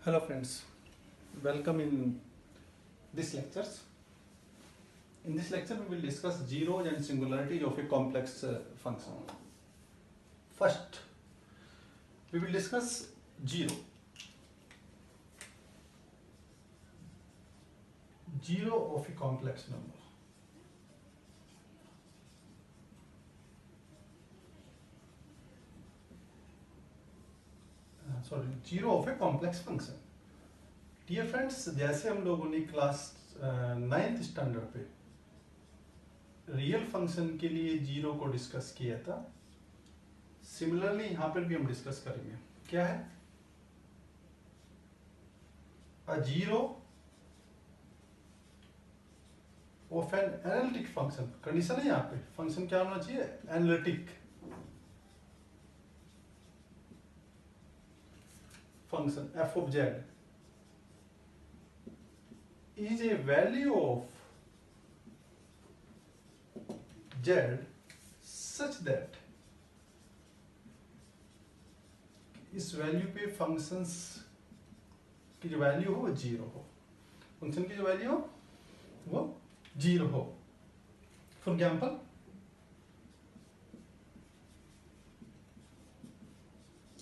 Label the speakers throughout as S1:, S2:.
S1: Hello friends, welcome in this lectures. In this lecture we will discuss zeros and singularities of a complex function. First, we will discuss zero. Zero of a complex number. Zero of a complex function. Dear friends, जैसे हम लोगों ने class 9th standard पे real function के लिए zero को discuss किया था, सिमिलरली यहाँ पर भी हम डिस्कस करेंगे. क्या है uh zero of an analytic function. Condition है यहाँ पे, फंक्शन क्या होना चाहिए? Analytic function f of z is a value of z such that इस वैल्यू पे फंक्शंस की जो वैल्यू हो वो जीरो हो, फंक्शन की जो वैल्यू हो वो जीरो हो. फॉर एग्जाम्पल,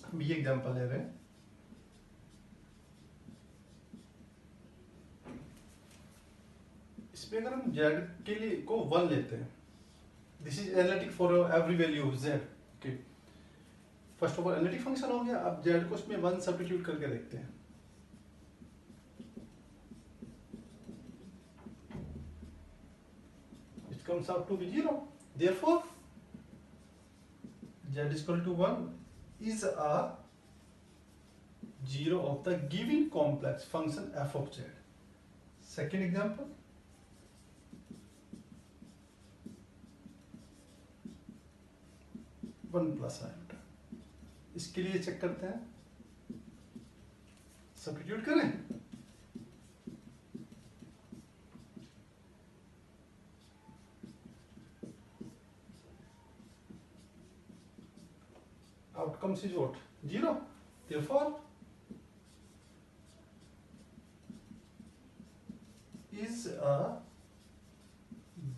S1: हम ये एग्जाम्पल ले रहे हैं. इसमें अगर हम z के लिए को 1 लेते हैं, this is analytic for every value of z. Okay, first of all analytic function हो गया. अब z को उसमें 1 सब्स्टिट्यूट करके देखते हैं. It comes out to be 0. Therefore z is equal to 1 is a zero of the given complex function f of z. Second example, one plus iota. इसके लिए चेक करते हैं, सब्स्टिट्यूट करें. Outcomes is what? Zero. Therefore is a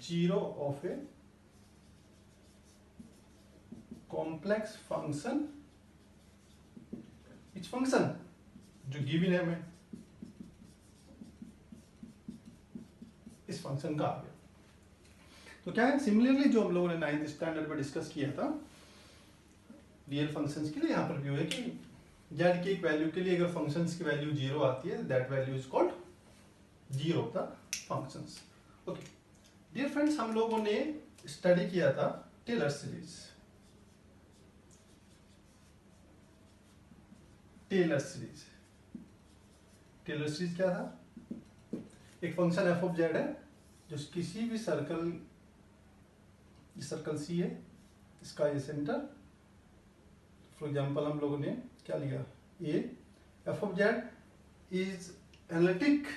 S1: zero of a complex function. which function? जो given है हमें, इस function का आ गया. तो क्या है, सिमिलरली जो हम लोगों ने 9th स्टैंडर्ड में डिस्कस किया था रियल फंक्शंस के लिए, यहाँ पर भी है कि z की एक वैल्यू के लिए अगर फंक्शंस की वैल्यू जीरो आती है, that value is called zero of the functions. Okay dear friends, हम लोगों ने स्टडी किया था टेलर सीरीज. टेलर सीरीज क्या था? एक फंक्शन एफ ऑफ जेड है जो किसी भी सर्कल सी है, इसका ये सेंटर. फॉर एग्जांपल हम लोगों ने क्या लिया? A. F of z is analytic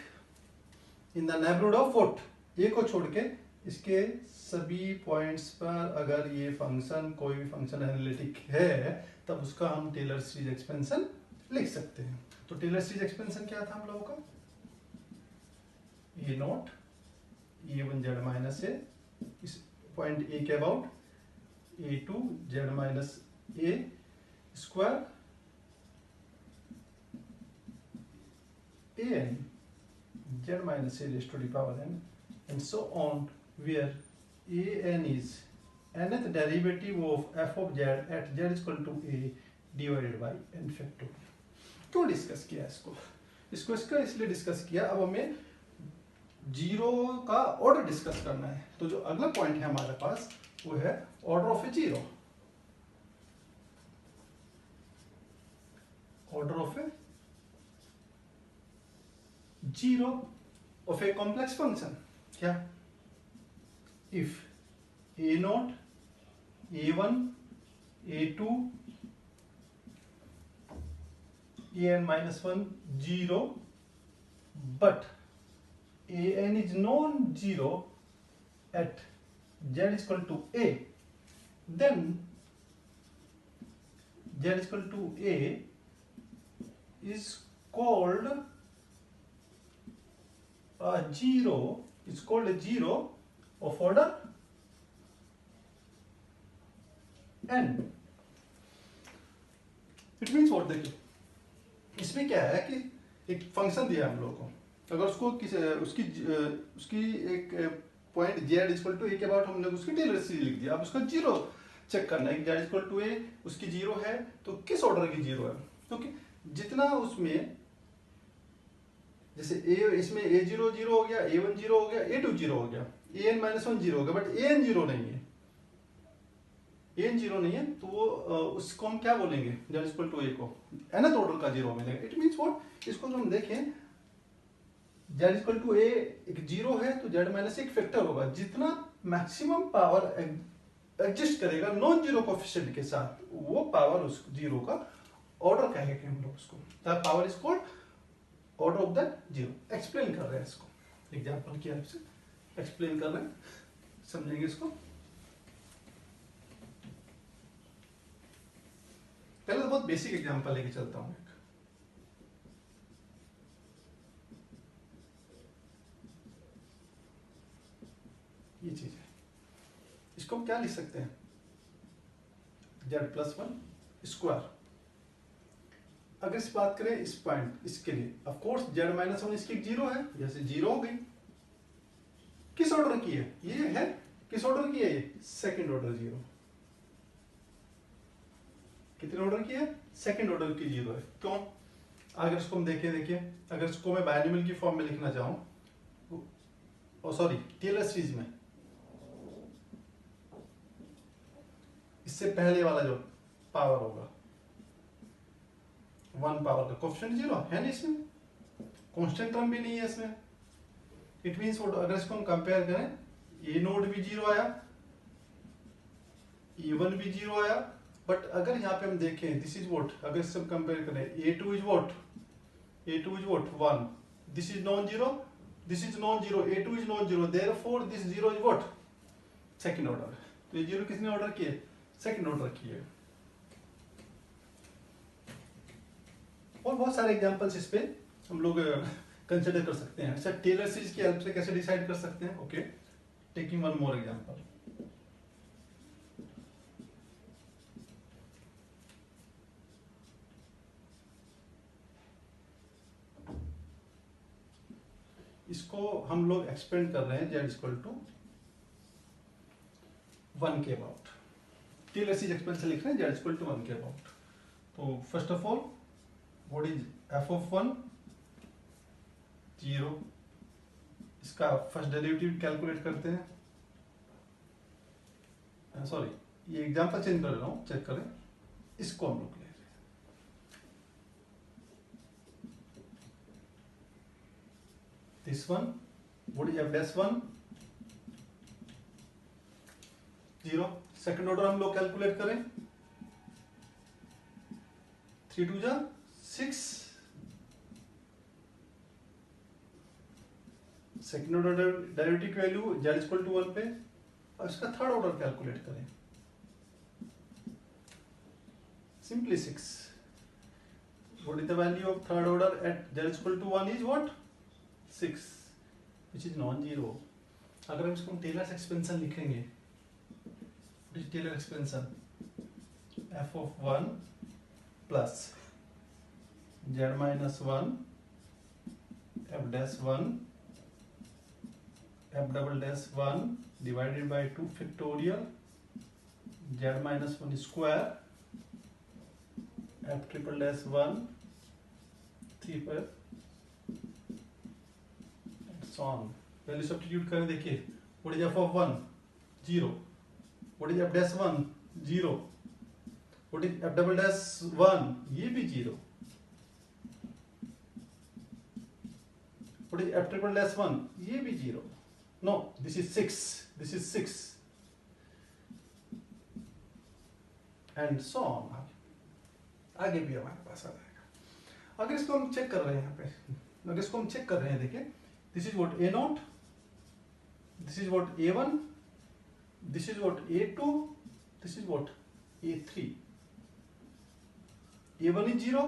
S1: in the neighbourhood of what? A को छोड़ के इसके सभी पॉइंट्स पर अगर ये फंक्शन, कोई भी फंक्शन एनालिटिक है, तब उसका हम टेलर सीरीज एक्सपेंशन लिख सकते हैं. तो टेलर सीरीज एक्सपेंशन क्या था हम लोगों का? A naught a one z minus a, इस पॉइंट ए के about, a two z minus a square, a n z minus a raised to the power n, and so on, where a n is nth derivative of f of z at z is equal to a divided by n factorial. क्यों discuss किया इसको इसलिए discuss किया. अब हमें zero का order discuss करना है. तो जो अगला पॉइंट है हमारे पास वो है order of A zero. Order of A zero of a complex function. क्या? if a naught, a1, a2, an minus 1 0, but an is non-zero at z is equal to a, then z is equal to a is called a zero, is called a zero of order n. It means what, देखिए इसमें क्या है कि एक function दिया हम लोगों को, अगर उसको उसकी एक पॉइंट जेड इक्वल टू ए के बाद हम लोग उसकी टेलर सीरीज लिख दिया। अब उसका जीरो चेक करना है कि जेड इक्वल टू ए उसकी जीरो है तो किस ऑर्डर की जीरो है, क्योंकि जितना उसमें जैसे ए, इसमें ए जीरो जीरो हो गया, ए वन जीरो हो गया, ए टू जीरो हो गया, A N minus one zero हो गया, बट ए एन जीरो नहीं है, ए एन जीरो नहीं है, तो वो उसको हम क्या बोलेंगे, जेड इक्वल टू ए को nth ऑर्डर का जीरो मिलेगा। इट मीन्स व्हाट, इसको हम देखें जेड इक्वल टू ए एक जीरो है तो जेड माइनस एक फैक्टर होगा, जितना मैक्सिमम पावर एग्जिस्ट करेगा नॉन जीरो कोफिशिएंट के साथ, वो पावर उस जीरो का ऑर्डर कहेंगे हम लोग उसको, that power is called order of that zero. Explain कर रहे हैं इसको, एग्जांपल की हेल्प से एक्सप्लेन कर रहे हैं, समझेंगे इसको। पहले तो बहुत बेसिक एग्जांपल लेके चलता हूं। ये चीज है, इसको हम क्या लिख सकते हैं, जेड प्लस वन स्क्वायर। अगर इस बात करें इस पॉइंट, इसके लिए of course Z minus one इसकी जीरो है, जैसे जीरो हो गई, किस ऑर्डर की है ये है, किस ऑर्डर की है ये, सेकंड ऑर्डर जीरो। कितने ऑर्डर की है, सेकंड ऑर्डर की जीरो है। क्यों, अगर इसको हम देखें, देखिए अगर इसको मैं बायनोमियल की फॉर्म में लिखना चाहूं, ओ सॉरी टेलर सीरीज में, इससे पहले वाला जो पावर होगा वन पावर का कोफिशिएंट जीरो है नहीं, इसमें कांस्टेंट टर्म भी नहीं है इसमें। इट मींस अगर इसको हम कंपेयर करें, ए नोड भी जीरो आया, ए वन भी जीरो आया, बट अगर यहाँ पे हम देखें दिस इज व्हाट, अगर इससे हम कंपेयर करें a two is what, a two is what one, this is non zero, this is non zero, a two is non zero, therefore this zero is what, second order. तो ये zero किसने order किए, second order किए। और बहुत सारे examples इस पे हम लोग कंसिडर कर सकते हैं। अच्छा, टेलर सीरीज की हेल्प से कैसे डिसाइड कर सकते हैं, okay, taking one more example. इसको हम लोग एक्सपेंड कर रहे हैं जेड इक्वल टू वन के अबाउट, टेलर सीरीज एक्सपेंशन लिख रहे हैं जेड इक्वल टू वन के अबाउट। तो first of all what is f of one, zero, इसका फर्स्ट डेरिवेटिव कैलकुलेट करते हैं। सॉरी, ये एग्जांपल चेंज कर रहा हूं, चेक करें, इसको हम लोग ले रहे हैं। This one what is f dash one, zero, second order हम लोग कैलकुलेट करें, 3 2 जा 6, सेकंड ऑर्डर डेरिवेटिव की value z equal to one पे, और इसका थर्ड ऑर्डर कैलकुलेट करें, simply 6। What is the value of third order at z equal to one is what, 6, which is non zero. अगर हम इसको टेलर एक्सपेंशन लिखेंगे, Taylor expansion f of one plus z minus one f dash one f double dash one divided by 2 factorial z minus one square f triple dash one 3 पर सॉन। Value substitute करें, देखिए what is f of one, zero, what is f dash one, zero, what is f double dash one, ये भी zero, what is f triple dash one, ये भी zero. No, this is 6, this is 6 and so on. आगे भी हमारे पास आ जाएगा। अगर इसको हम चेक कर रहे हैं यहाँ पे, अगर इसको हम चेक कर रहे हैं, देखिए this is what a nought, this is what a one, this is what a two, this is what a three. A one is zero,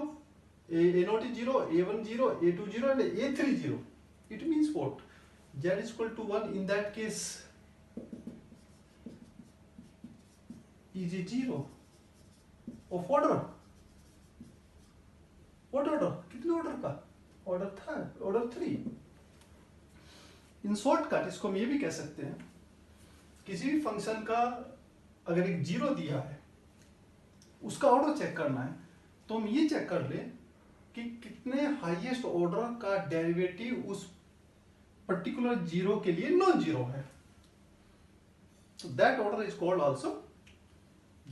S1: A0 is 0, A1 0, A2 0 and A3 0. It means what? Z is equal to 1 in that case is a 0 of order. What order? कितने order का? Order था, order 3. इन shortcut इसको हम ये भी कह सकते हैं, किसी भी फंक्शन का अगर एक 0 दिया है, उसका ऑर्डर चेक करना है, तो हम ये चेक कर ले कि कितने हाईएस्ट ऑर्डर का डेरिवेटिव उस पर्टिकुलर 0 के लिए नॉन जीरो है. So that order is called also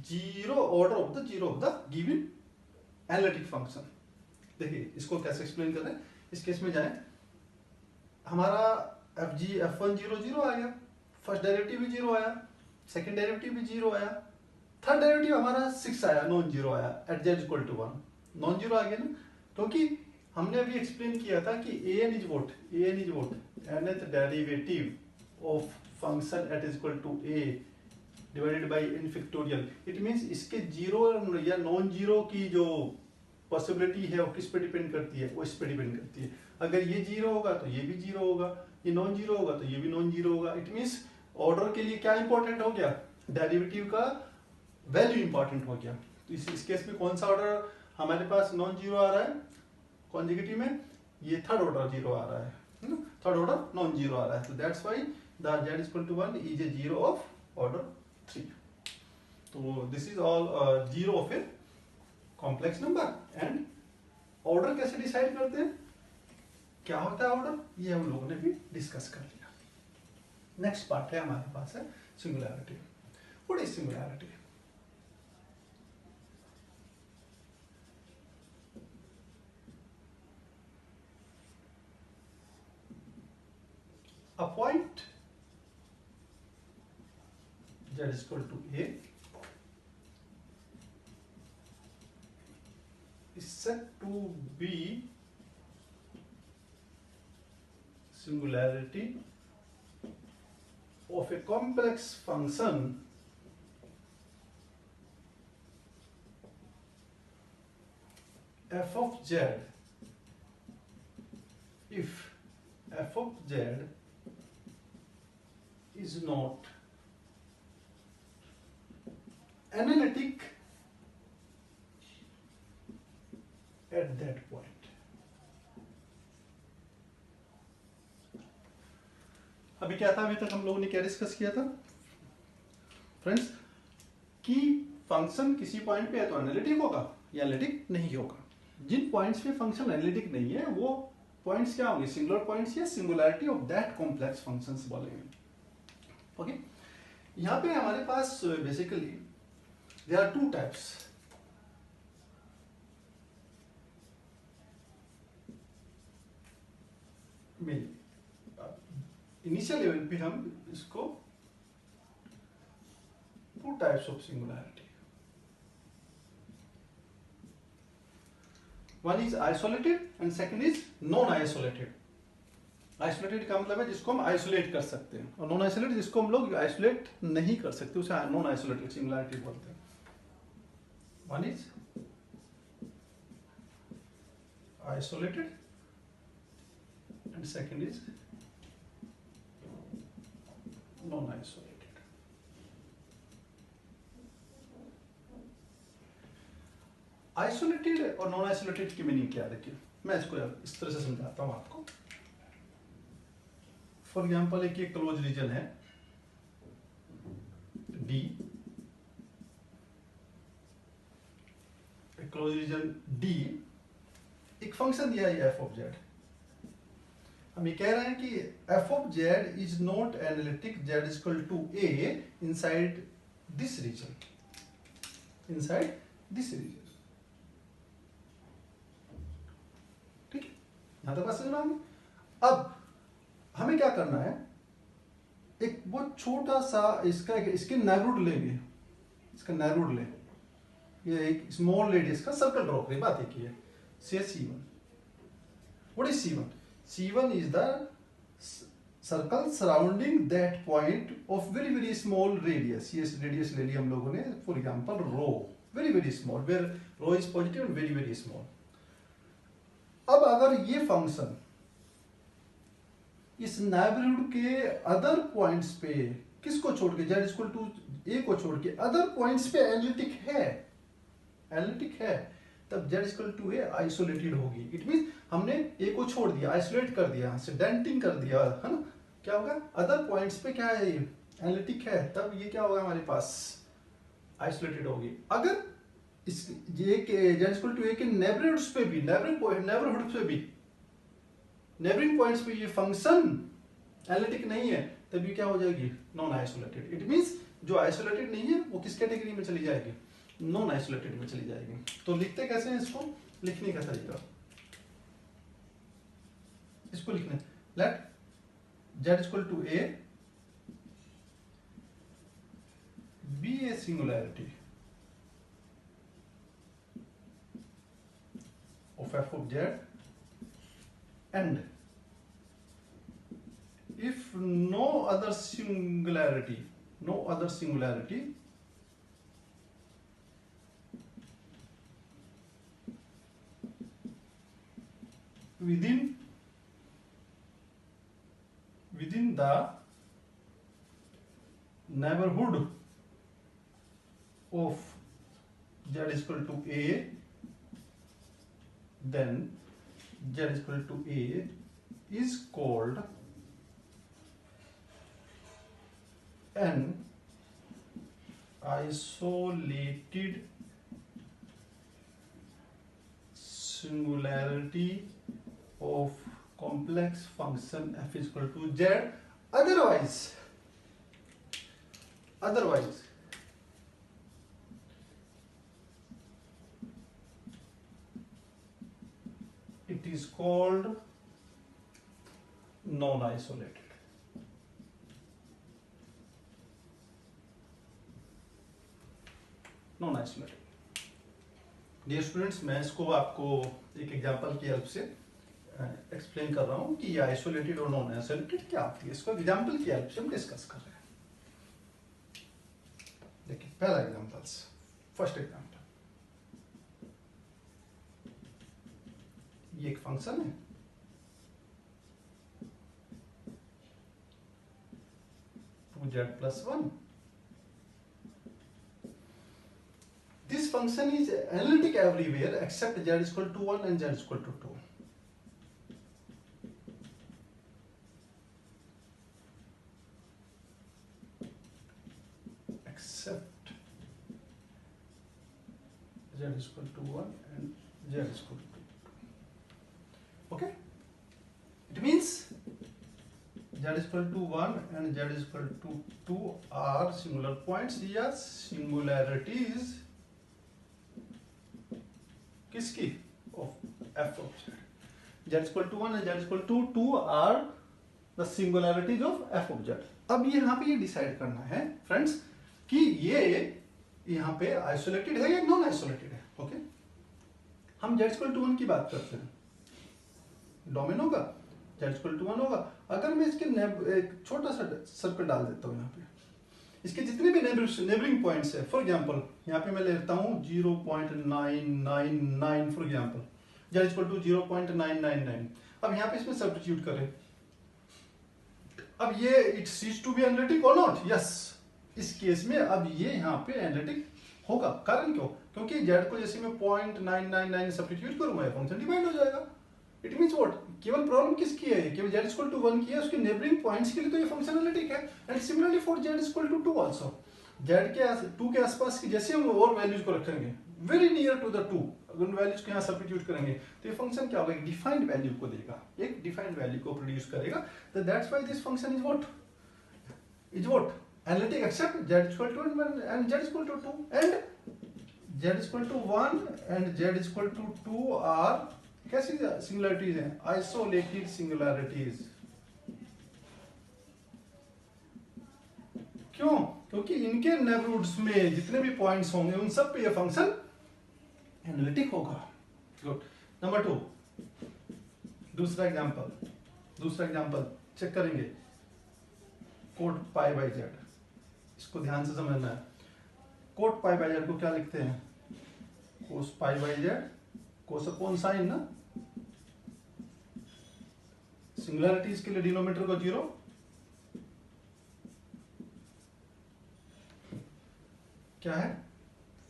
S1: zero order of the given analytic function. देखिए इसको कैसे एक्सप्लेन कर रहे हैं. इस केस में जाएं, हमारा f1 0 0 आ गया, फर्स्ट डेरिवेटिव भी 0 आया, सेकंड डेरिवेटिव भी 0 आया, थर्ड डेरिवेटिव हमारा 6 आया, नॉन जीरो आया at z equal to 1. Non zero आ गया ना, क्योंकि हमने अभी एक्सप्लेन किया था कि an is what, nth derivative of function at is equal to a divided by n factorial. It means इसके जीरो या नॉन जीरो की जो पॉसिबिलिटी है वो किस पे डिपेंड करती है, वो इस पे डिपेंड करती है. अगर ये जीरो होगा तो ये भी जीरो होगा, ये नॉन जीरो होगा तो ये भी नॉन जीरो होगा. इट मींस ऑर्डर के लिए क्या इंपॉर्टेंट हो गया, डेरिवेटिव का वैल्यू इंपॉर्टेंट हो गया. तो इस केस में कौन सा ऑर्डर हमारे पास नॉन जीरो आ रहा है कॉन्जुगेटिव में, ये थर्ड ऑर्डर जीरो आ रहा है, थर्ड ऑर्डर नॉन जीरो आ रहा है. तो that's why the z is equal to 1 is a zero of order 3. तो this is all zero of a complex number. And order कैसे डिसाइड करते हैं, क्या होता है ऑर्डर, ये हम लोगों ने भी डिस्कस कर लिया. नेक्स्ट पार्ट है हमारे पास है singularity. What is singularity? A point z is equal to a is said to be singularity of a complex function f of z if f of z is not analytic at that point. अभी क्या था, अभी तक हम लोगों ने क्या discuss किया था फ्रेंड्स, कि फंक्शन किसी पॉइंट पे है तो एनालिटिक होगा या एनालिटिक नहीं होगा. जिन पॉइंट्स पे फंक्शन एनालिटिक नहीं है वो पॉइंट्स क्या होंगे, सिंगुलर पॉइंट्स या singularity of that complex functions बोलेंगे. ओके, यहाँ पे हमारे पास basically there are two types. Initial level पे हम इसको two types of singularity. One is isolated and second is non isolated. Isolated का मतलब है जिसको हम आइसोलेट कर सकते हैं, और नॉन आइसोलेटेड जिसको हम लोग आइसोलेट नहीं कर सकते, उसे नॉन आइसोलेटेड सिंगुलैरिटी बोलते हैं. One is isolated and second is non isolated. Isolated और नॉन आइसोलेटेड की मीनिंग क्या है, देखिए मैं इसको इस तरह से समझाता हूं आपको. फॉर एग्जाम्पल एक क्लोज रीजन है D, क्लोज रीजन D, एक फंक्शन दिया है f ऑफ z. हम ये कह रहे हैं कि f of z is not analytic z is equal to a inside this region, inside this region. ठीक है, यहां तक बात समझ में आ गई. अब हमें क्या करना है, एक बहुत छोटा सा इसके नेबरहुड लेंगे, इसका नेबरहुड ले, ये एक स्मॉल रेडियस का सर्कल ड्रॉ करें. बात एक ही है, से C1. What is C1? C1 is the circle surrounding that point of very very small radius. ये रेडियस ले लिया हम लोगों ने, for example rho, very very small, where rho is positive and very very small. अगर ये function इस neighbourhood के अदर पॉइंट्स पे किसको छोड़ के, z इक्वल टू ए को छोड़ के अदर पॉइंट्स पे एनालिटिक है, तब z equal to a isolated होगी। इट मीन हमने ए को छोड़ दिया, आइसोलेट कर दिया, डेंटिंग कर दिया, है ना। क्या होगा, अदर पॉइंट्स पे क्या है, एनालिटिक है, तब ये क्या होगा हमारे पास, आइसोलेटेड होगी। अगर इस ये के z इक्वल टू ए के नेबरहुड्स पे भी, नेबरिंग पॉइंट्स पे ये फंक्शन एनालिटिक नहीं है, तब ये क्या हो जाएगी, नॉन आइसोलेटेड। इट मींस जो आइसोलेटेड नहीं है वो किस कैटेगरी में चली जाएगी, नॉन आइसोलेटेड में चली जाएगी। तो लिखते कैसे हैं इसको, लिखने का तरीका, इसको लिखने, let z equal to a be a singularity of f of z and if no other singularity within the neighborhood of z is equal to a, then z is equal to a is called an isolated singularity of complex function f is equal to z. Otherwise it is called non-isolated. Dear students, मैं इसको आपको एक example की help से explain कर रहा हूं कि ये आइसोलेटेड और नॉन आइसोलेटेड क्या होती है। इसको एग्जांपल की हेल्प से हम डिस्कस कर रहे हैं। देखिए पहला एग्जांपल, फर्स्ट एग्जांपल, ये एक फंक्शन है, two z plus one. This function is analytic everywhere except z is equal to 1 and z is equal to 2. Except z is equal to 1 and z is equal to 2. Okay? It means z is equal to 1 and z is equal to 2 are singular points. Yes, singularities किसकी, of f of z. z is equal to 1 and z is equal to 2 are the singularities of f of z. अब ये यहाँ पे ये decide करना है friends कि ये यहाँ पे आइसोलेटेड है या नॉन आइसोलेटेड है। ओके, हम z is equal to 1 की बात करते हैं, डोमेन होगा, z is equal to 1 होगा। अगर मैं इसके एक छोटा सा सर्कल डाल देता हूँ यहाँ पे, इसके जितने भी नेबरिंग पॉइंट्स है, फॉर एग्जांपल यहाँ पे मैं लेता हूँ 0.999 for example, z is equal to 0.999। अब यहाँ पे इसमें सब्स्टिट्यूट करें, अब ये it ceases to be analytic और नॉट, यस, इस केस में अब ये यहाँ पे एनालिटिक होगा। कारण क्यों, क्योंकि z को जैसे मैं 0.999 सब्स्टिट्यूट करूंगा, फंक्शन डिवाइड हो जाएगा। इट मींस व्हाट, केवल प्रॉब्लम किसकी है, केवल z इक्वल टू 1 की है, उसके नेबरिंग पॉइंट्स के लिए तो ये फंक्शन एनालिटिक है। And similarly for z equal to 2 also, z के 2 के आसपास की जैसे हम और वैल्यूज को रखेंगे वेरी नियर टू द 2, अगर उन वैल्यूज को यहाँ सब्स्टिट्यूट करेंगे तो ये फंक्शन क्या होगा, एक डिफाइंड वैल्यू को देगा, एक डिफाइंड वैल्यू को प्रोड्यूस करेगा। तो that's why this function is what analytic except z equal to 1 and z equal to 2 and z equal to 1 and z equal to 2 are कैसी सिंगुलैरिटीज हैं, आइसोलेटेड सिंगुलैरिटीज। क्यों, क्योंकि इनके नेबरहुड्स में जितने भी पॉइंट्स होंगे उन सब पे ये फंक्शन एनालिटिक होगा। गुड। नंबर 2, दूसरा एग्जांपल चेक करेंगे, कोट पाई बाई जेड, इसको ध्यान से समझना है। कोट पाई बाई जेड को क्या लिखते हैं, cos pi by z, cos upon sine ना, सिंगुलरिटीज के लिए डिनोमिनेटर को 0, क्या है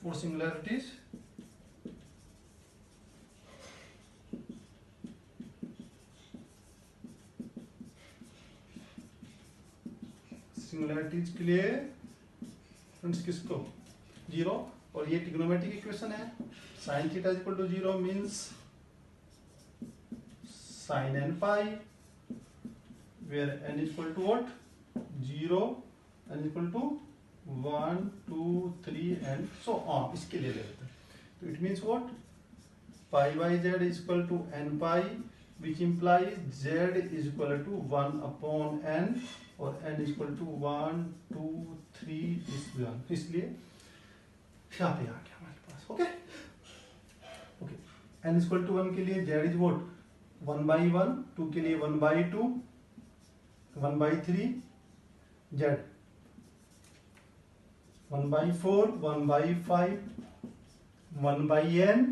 S1: फॉर सिंगुलरिटीज के लिए फ्रेंड्स किसको 0, और ये ट्रिग्नोमेट्रिक इक्वेशन है sin theta equal to 0 means sin n pi where n is equal to what 0, n is equal to 1 2 3 and so on, इसके लिए लेते हैं। तो it means what pi by z is equal to n pi which implies z is equal to 1 upon n और n is equal to 1 2 3 इसलिए यहाँ पे आ गया हमारे पास। Okay okay n is equal to 1 के लिए z is what 1 by 1, 2 के लिए 1 by 2, 1 by 3, z 1 by 4, 1 by 5, 1 by n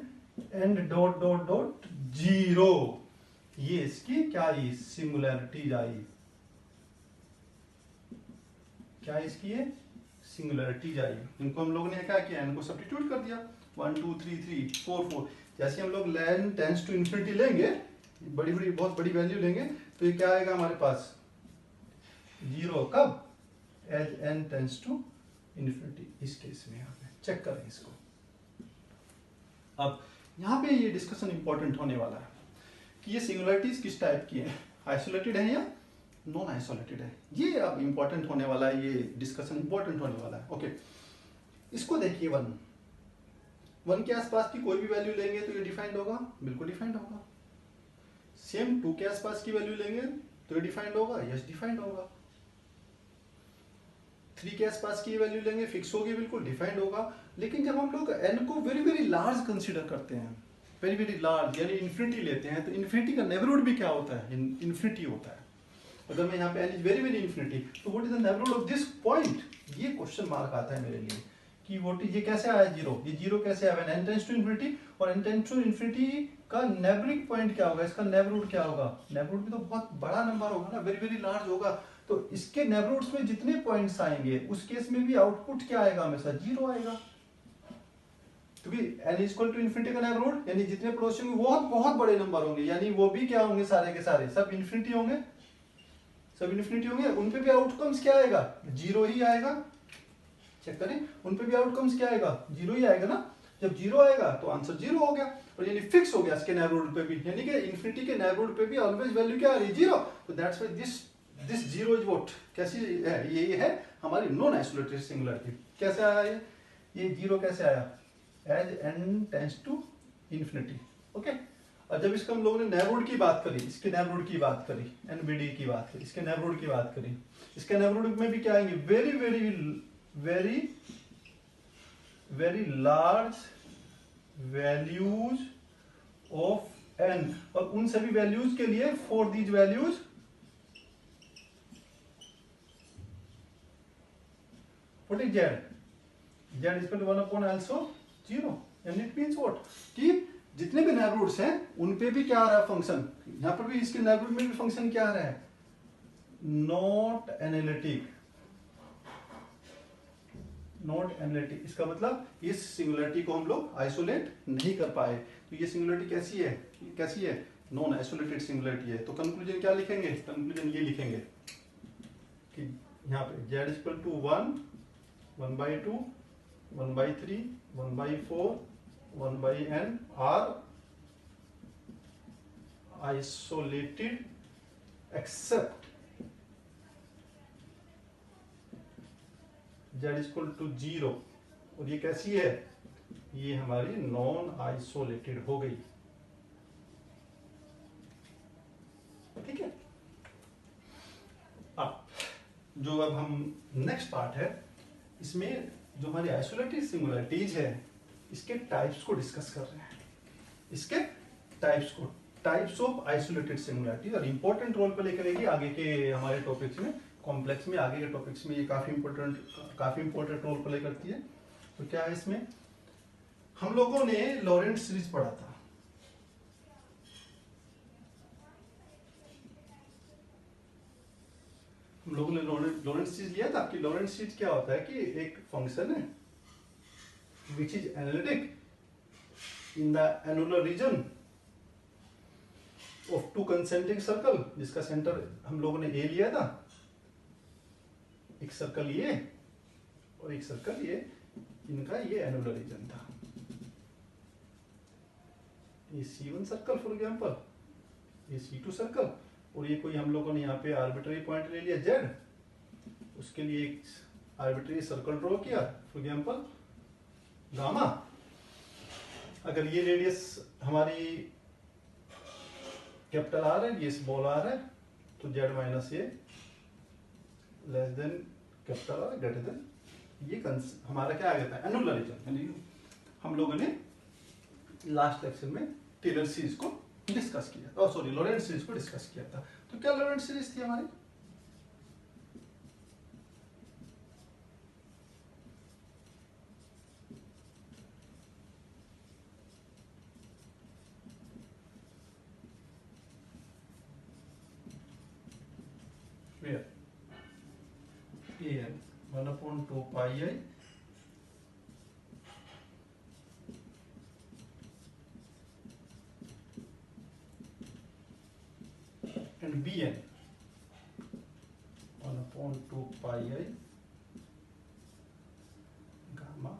S1: and dot dot dot 0। ये इसकी क्या आई सिंगुलरिटीज आई, क्या इसकी है सिंगुलरिटीज आई। इनको हम लोगों ने क्या किया, इनको सब्स्टिट्यूट कर दिया 1 2 3 3 4 4। जैसे हम लोग n टेंड्स टू इन्फिनिटी लेंगे, बड़ी बड़ी बहुत बड़ी वैल्यू लेंगे, तो ये क्या आएगा हमारे पास 0 कब as n tends to infinity. इस केस में यहाँ पे चेक करें इसको। अब यहाँ पे ये डिस्कशन इंपॉर्टेंट होने वाला है कि ये सिंगुलरिटीज किस टाइप की है, आइसोलेटेड है या नॉन आइसोलेटेड है। ये अब इंपॉर्टेंट होने वाला है, ये डिस्कशन इंपॉर्टेंट होने वाला है। ओके इसको देखिए 1 के आसपास की कोई भी वैल्यू लेंगे तो ये डिफाइंड होगा, बिल्कुल डिफाइंड होगा। सेम 2 के आसपास की वैल्यू लेंगे तो ये डिफाइंड होगा, यस डिफाइंड होगा। 3 के आसपास की वैल्यू लेंगे फिक्स होगी, बिल्कुल डिफाइंड होगा। लेकिन जब हम लोग n को वेरी वेरी लार्ज कंसीडर करते हैं, वेरी वेरी लार्ज यानी इन्फिनिटी लेते हैं, तो इन्फिनिटी का नेबरहुड भी क्या होता है, इन्फिनिटी होता है। अगर मैं यहाँ पे n is very very infinity, तो what is the neighbourhood of this point, ये क्वेश्चन मार्क आता है मेरे लिए कि व्हाट इज, ये कैसे आया 0, ये 0 कैसे आया n टेंड्स टू इन्फिनिटी, और n टेंड्स टू इन्फिनिटी का नेबरिंग पॉइंट क्या होगा, इसका नेबरहुड क्या होगा। नेबरहुड भी तो बहुत बड़ा नंबर होगा ना, वेरी वेरी लार्ज होगा, तो इसके नेबरहुड्स में जितने पॉइंट्स आएंगे उस केस में भी आउटपुट क्या आएगा, हमेशा 0 आएगा, क्योंकि n इक्वल टू इन्फिनिटी का नेबरहुड यानी जितने पड़ोसी होंगे बहुत बहुत बड़े नंबर होंगे, यानी वो भी क्या होंगे, सारे के सारे सब इन्फिनिटी होंगे, सब इन्फिनिटी होंगे, उन पे भी आउटकम्स क्या आएगा, 0 ही आएगा। चेक करें, उन पे भी आउटकम्स क्या आएगा, 0 ही आएगा ना। जब 0 आएगा तो आंसर 0 हो गया, और यानी फिक्स हो गया इसके नेबरहुड पे भी, यानी कि इन्फिनिटी के नेबरहुड पे भी ऑलवेज वैल्यू क्या आ रही है, 0। तो that's why this 0 is what, कैसी है, ये है हमारी नॉन आइसोलेटेड सिंगुलरिटी। कैसे आया ये 0 कैसे आया, as n tends to infinity. Okay, और जब इसका हम लोगों ने नेबरहुड की बात करी, इसके नेबरहुड की बात करी, NBD की बात करी, इसके नेबरहुड की बात करी, इसके नेबरहुड में भी क्या आएंगे, very very very very large values of n, और उन सभी वैल्यूज के लिए for these values what is z is equal to 1 upon also 0, and it means what कि जितने भी नेबरहुड्स हैं उन पे भी क्या आ रहा है फंक्शन, यहां पर भी इसके नेबरहुड में भी फंक्शन क्या आ रहा है, नॉट एनालिटिक, नॉट एनालिटिक। इसका मतलब इस सिंगुलरिटी को हम लोग आइसोलेट नहीं कर पाए, तो ये सिंगुलरिटी कैसी है, कैसी है, नॉन आइसोलेटेड सिंगुलरिटी है। तो कंक्लूजन क्या लिखेंगे, कंक्लूजन ये लिखेंगे कि यहाँ पे z equal to 1 1 by 2 1 by 3 1 by 4 1 by n are isolated except z equal to 0, और ये कैसी है, ये हमारी नॉन आइसोलेटेड हो गई। ठीक है, अब हम नेक्स्ट पार्ट है, इसमें जो हमारी आइसोलेटेड सिंगुलरिटीज है इसके टाइप्स को डिस्कस कर रहे हैं, इसके टाइप्स को, टाइप्स ऑफ आइसोलेटेड सिंगुलरिटी, और इंपॉर्टेंट रोल प्ले करेगी आगे के हमारे टॉपिक्स में, कॉम्प्लेक्स में, आगे के टॉपिक्स में ये काफी इंपॉर्टेंट रोल प्ले करती है। तो क्या है इसमें, हम लोगों ने लॉरेंट सीरीज पढ़ा था, हम लोगों ने लॉरेंट सीरीज लिया था कि लॉरेंट सीरीज क्या होता है कि एक फंक्शन है which is analytic in the annular region of two concentric circle, जिसका सेंटर हम लोगों ने ए लिया था, एक सर्कल ये और एक सर्कल ये, इनका ये एनुलर रीजन था। ये C1 सर्कल फॉर एग्जांपल, ये C2 सर्कल, और ये कोई हम लोगों ने यहाँ पे आर्बिट्ररी पॉइंट ले लिया Z, उसके लिए एक आर्बिट्ररी सर्कल ड्रॉ किया फॉर एग्जांपल गामा। अगर ये रेडियस हमारी कैपिटल आर है, ये स्मॉल आर है, तो Z माइनस ये less than capital R greater than ये हमारा क्या आ गया था, एनुलर रीजन। यानी हम लोगों ने लास्ट लेक्चर में टेलर सीरीज को डिस्कस किया, और सॉरी लॉरेंट सीरीज को डिस्कस किया था। तो क्या लॉरेंट सीरीज थी हमारी, where an 1/2 pi I and bn 1/2 pi I gamma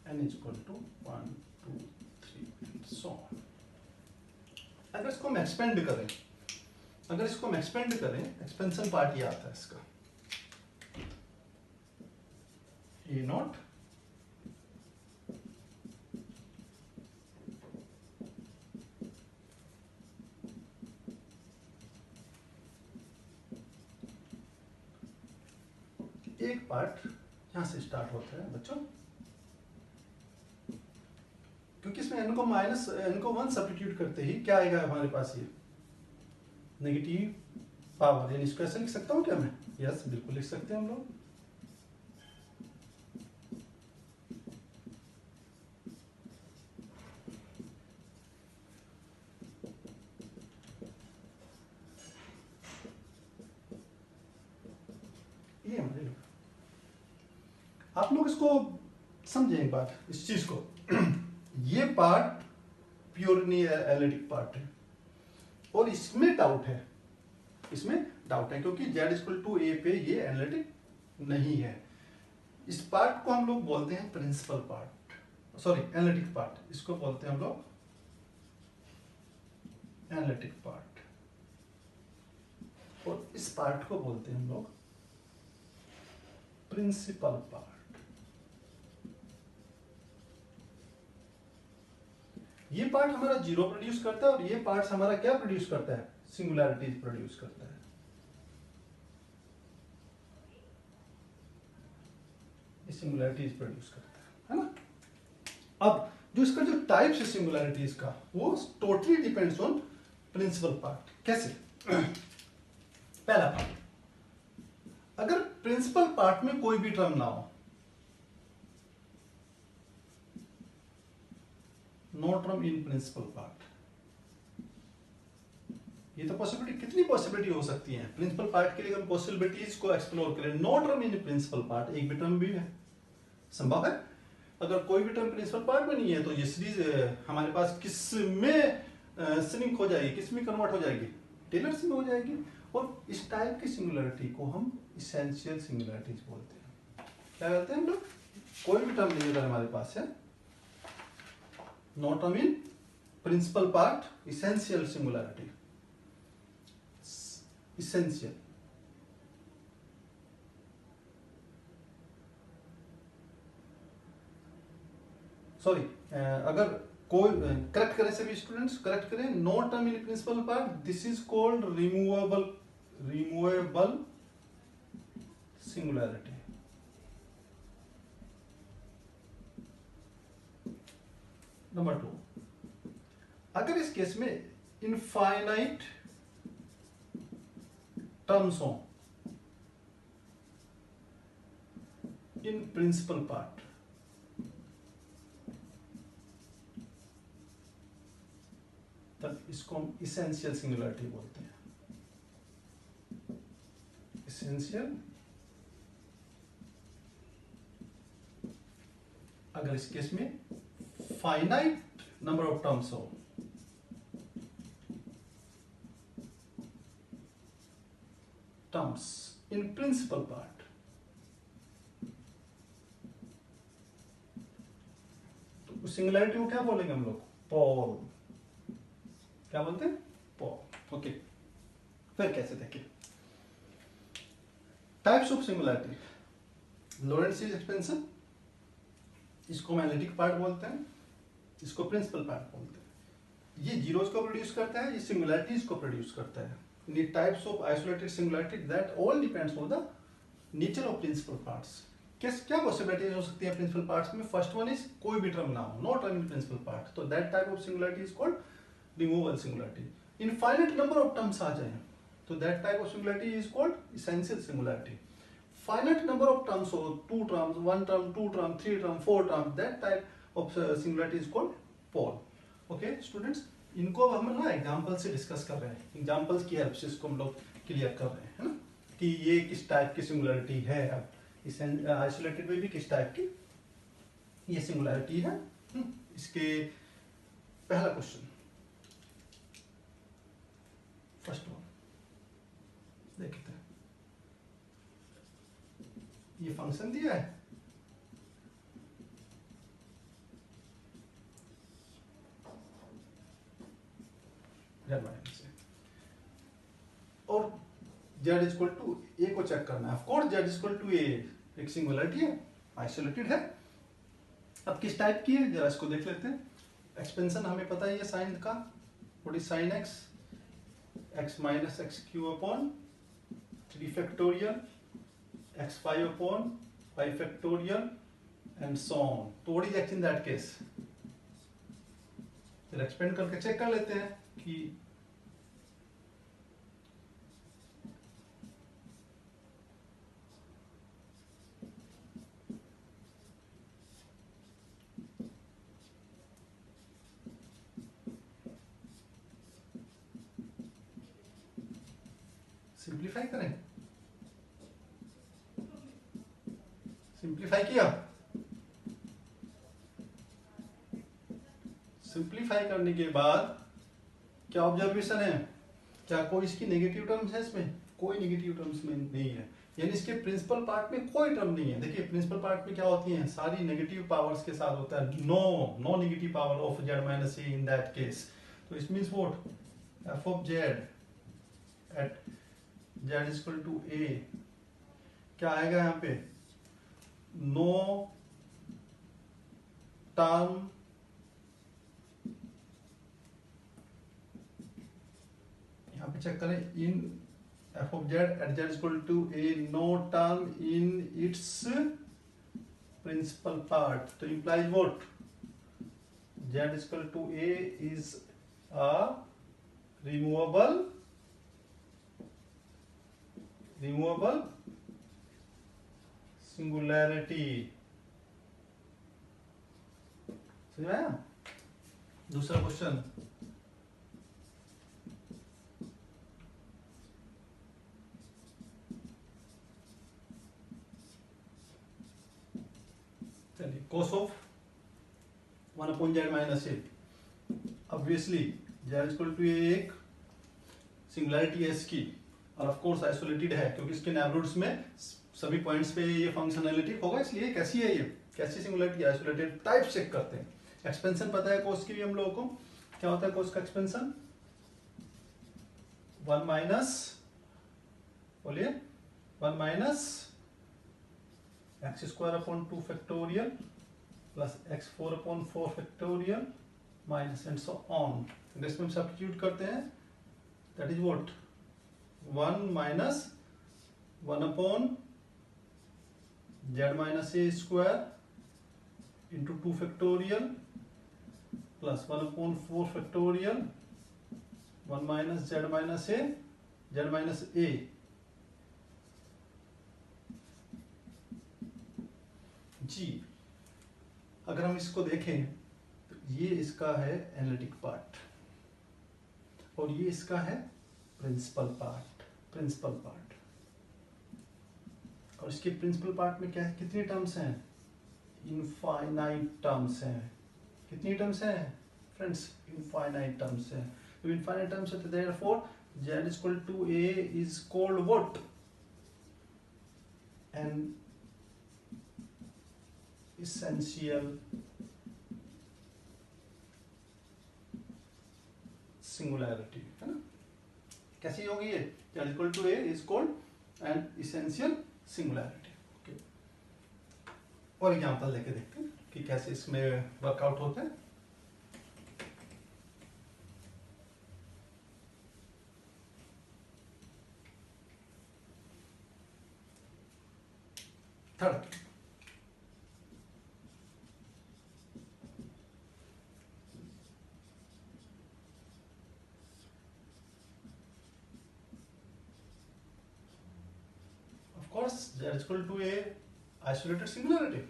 S1: n is equal to 1, 2, 3 and so on। अगर इसको हम एक्सपेंड करें, एक्सपेंशन पार्ट ये आता है इसका, ए नॉट एक पार्ट यहां से स्टार्ट होता है बच्चों, क्योंकि इसमें n को 1 सब्स्टिट्यूट करते ही क्या आएगा हमारे पास, ये नेगेटिव पावर। यानी इसको ऐसे लिख सकता हूं क्या मैं, यस बिल्कुल लिख सकते हैं हम लोग। ये हमारे लोग, आप लोग इसको समझें एक बात, इस चीज को ये पार्ट प्योरली एनालिटिक पार्ट है, और इसमें डाउट है, क्योंकि z इक्वल टू ए पे ये एनालिटिक नहीं है। इस पार्ट को हम लोग बोलते हैं principal part, sorry analytic part, इसको बोलते हैं हम लोग एनालिटिक पार्ट, और इस पार्ट को बोलते हैं हम लोग प्रिंसिपल पार्ट। ये पार्ट हमारा जीरो प्रोड्यूस करता है, और ये पार्ट हमारा क्या प्रोड्यूस करता है, सिंगुलैरिटीज प्रोड्यूस करता है। ये सिंगुलैरिटीज प्रोड्यूस करता है ना। अब जो इसका जो टाइप्स है सिंगुलैरिटीज का, वो totally depends on principal part. कैसे? पहला पार्ट, अगर प्रिंसिपल पार्ट में कोई भी टर्म ना हो, no term in principal part, ये तो पॉसिबिलिटी, कितनी पॉसिबिलिटी हो सकती है प्रिंसिपल पार्ट के लिए, हम पॉसिबिलिटीज को एक्सप्लोर करें। No term in principal part, एक भी टर्म भी है संभव है। अगर कोई भी टर्म प्रिंसिपल पार्ट में नहीं है, तो ये सीरीज हमारे पास किस में श्रिंक हो जाएगी, किस में कन्वर्ट हो जाएगी, टेलर्स में हो जाएगी। और इस टाइप की सिंगुलैरिटी को हम इसेंशियल सिंगुलैरिटीज बोलते हैं। क्या कहते हैं हम लोग, कोई भी टर्म नहीं अगर हमारे पास है, no term in principal part, essential singularity, essential. Sorry, अगर कोई करेक्ट करें, सभी स्टूडेंट्स करेक्ट करें, no term in principal part, this is called removable singularity. Number 2, अगर इस केस में इनफाइनाइट टर्म्स हो इन प्रिंसिपल पार्ट, इसको हम इसेंशियल सिंगुलरिटी बोलते हैं। इसेंशियल, अगर इस केस में फाइनाइट नंबर ऑफ टर्म्स हो, टर्म्स इन प्रिंसिपल पार्ट, तो उस सिंगुलरिटी को क्या बोलेंगे हम लोग? पोल। क्या बोलते हैं? पोल। ओके, फिर कैसे देखें? टाइप्स ऑफ सिंगुलरिटी, लॉरेंट्ज एक्सपेंशन, इसको हम एनालिटिक पार्ट बोलते हैं, इसको प्रिंसिपल पार्ट बोलते हैं। ये जीरोस को प्रोड्यूस करता है, ये सिंगुलरिटीज को प्रोड्यूस करता है। The types of isolated singularity that all depends on the nature of principal parts. क्या पॉसिबिलिटीज हो सकती है प्रिंसिपल पार्ट्स में? फर्स्ट वन इज कोई भी टर्म ना हो, no term in principal part, तो that type of singularity is called removal singularity. Infinite number of terms आ जाए तो that type of singularity is called essential singularity. Finite number of terms हो, 2 terms, 1 term, 2 term, 3 term, 4 term, that type of singularity is called pole. Okay students, इनको अब हम ना example से discuss कर रहे हैं, एग्जांपल्स की हेल्प से इसको हम लोग क्लियर कर रहे हैं, है ना, कि ये किस टाइप की सिंगुलरिटी है। अब इस आइसोलेटेड में भी किस टाइप की ये सिंगुलरिटी है। इसके पहला क्वेश्चन, फर्स्ट वन देखते हैं। ये फंक्शन दिया है, से, और z is equal to a को चेक करना है। Of course z is equal to a एक सिंगुलरिटी है, आइसोलेटेड है। अब किस टाइप की है जरा इसको देख लेते हैं। एक्सपेंशन हमें पता है ये साइन का, what is sine x, x minus x cube upon 3 factorial, x 5 upon 5 factorial and so on. तो what is x in that case? फिर एक्सपेंड करके चेक कर लेते हैं कि सिंप्लीफाई करें, सिंप्लीफाई किया, सिंप्लीफाई करने के बाद क्या ऑब्जर्वेशन है? क्या कोई इसकी नेगेटिव टर्म्स है इसमें? कोई नेगेटिव टर्म्स में नहीं है, यानी इसके प्रिंसिपल पार्ट में कोई टर्म नहीं है। देखिए प्रिंसिपल पार्ट में क्या होती हैं, सारी नेगेटिव पावर्स के साथ होता है, no negative power of z minus a in that case. तो it means what, f of z at z is equal to a, क्या आएगा यहाँ पे? नो टर्म चेक करें, इन f of z at z is equal to a, no term in its principal part, तो implies what? z is equal to a is a removable singularity। समझ में आया? दूसरा question, cos of 1 upon z minus a, obviously z is equal to a एक singularity है इसकी, और of course isolated है क्योंकि इसके नेबरहुड्स में सभी पॉइंट्स पे ये फंक्शन एनालिटिक होगा, इसलिए कैसी है, ये कैसी सिंगुलरिटी? आइसोलेटेड। टाइप चेक करते हैं। एक्सपेंशन पता है कोस की भी हम लोगों को, क्या होता है कोस का एक्सपेंशन? 1 माइनस, बोलिए, 1 minus x square upon 2 factorial plus x 4 upon 4 factorial minus and so on. इसमें सब्स्टिट्यूट करते हैं, that is what, 1 minus 1 upon z minus a square into 2 factorial plus 1 upon 4 factorial 1 minus z minus a जी। अगर हम इसको देखें तो ये इसका है एनालिटिक पार्ट, और ये इसका है प्रिंसिपल पार्ट। और इसके प्रिंसिपल पार्ट में क्या है, कितनी टर्म्स हैं, इनफाइनाइट टर्म्स हैं। कितनी टर्म्स हैं फ्रेंड्स, इनफाइनाइट टर्म्स हैं। तो इनफाइनाइट टर्म्स है, तो therefore z equal to a is called what, an essential singularity, है ना। कैसी होगी ये, z equal to a is called an essential singularity। Okay, और एग्जांपल लेके देखते हैं कि कैसे इसमें वर्कआउट होता है। Third, z equal to a isolated singularity.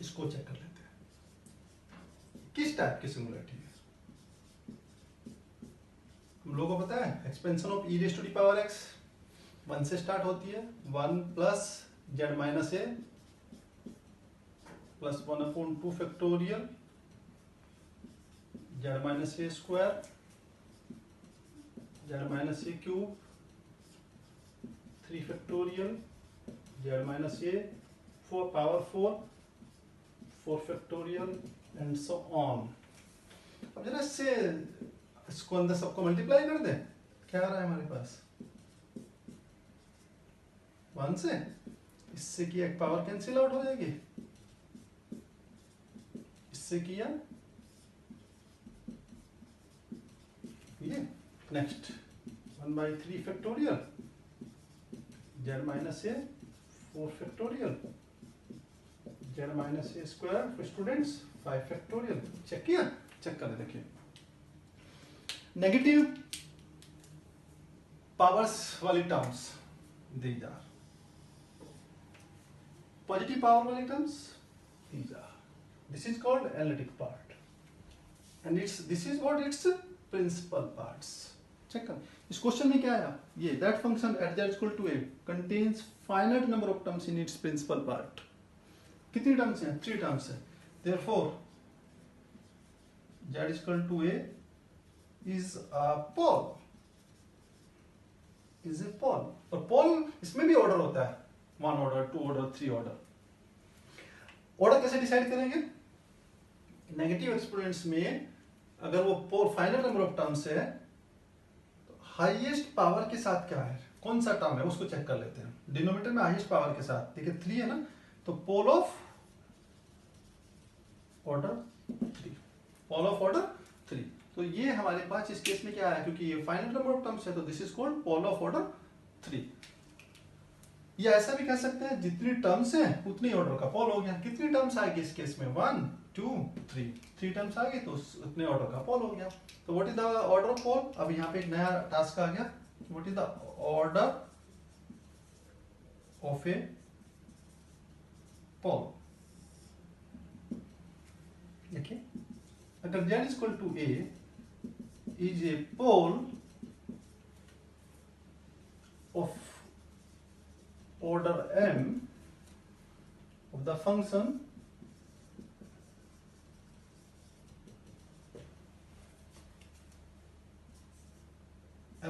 S1: इसको चेक कर लेते हैं किस टाइप की सिंगुलरिटी है। हम लोगों को पता है expansion of e raise to the power x 1 से स्टार्ट होती है, 1 plus z minus a plus 1/2 factorial z minus a square z minus a cube 3 factorial z minus a 4 power 4 factorial and so on. अब जरा इसको अंदर सबको multiply कर दें, क्या आ रहा है हमारे पास 1 से, इससे किया एक पावर कैंसिल आउट हो जाएगी, इससे किया ये, next 1/3 factorial z minus a 4 factorial z minus a square for students 5 factorial. Check किया, चेक कर देखिए, नेगेटिव पावर्स वाली terms these are, positive power वाली terms these are, this is called analytic part and this is what its principal parts. Check कर, इस question में क्या आया, ये that function at z equal to a contains finite number of terms in its principal part. कितनी terms हैं, 3 terms हैं। Therefore z equal to a is a pole, is a pole. और पोल इसमें भी ऑर्डर होता है, 1 order 2 order 3 order. Order कैसे decide करेंगे, नेगेटिव एक्सपोनेंट्स में अगर वो pole finite number of terms है, हाईएस्ट पावर के साथ क्या है, कौन सा टर्म है उसको चेक कर लेते हैं। डिनोमिनेटर में हाईएस्ट पावर के साथ, देखिए 3 है ना, तो pole of order 3, pole of order 3। तो ये हमारे पास इस केस में क्या है, क्योंकि ये फाइनाइट नंबर ऑफ टर्म्स है, तो this is called pole of order 3। या ऐसा भी कह सकते हैं जितनी टर्म्स हैं उतनी ऑर्डर का पोल हो गया। कितनी टर्म्स आएगी इस केस में, 1 2 3 टर्म्स आ गई, तो उतने ऑर्डर का पोल हो गया। तो what is the order of pole, अब यहाँ पे एक नया टास्क आ गया, what is the order of a pole. देखिए, अगर z equal to a is a pole of order m of the function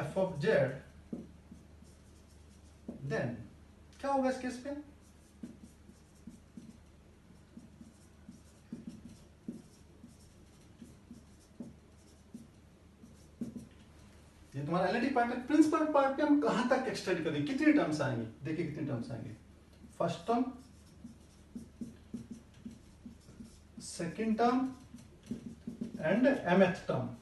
S1: f of z, then क्या होगा इस केस पे, ये तुम्हारा एनालिटिक पार्ट है। प्रिंसिपल पार्ट पे हम कहां तक एक्सटेंड करेंगे, कितनी टर्म्स आएंगी, देखिए कितनी टर्म्स आएंगे, first term, second term and mth term.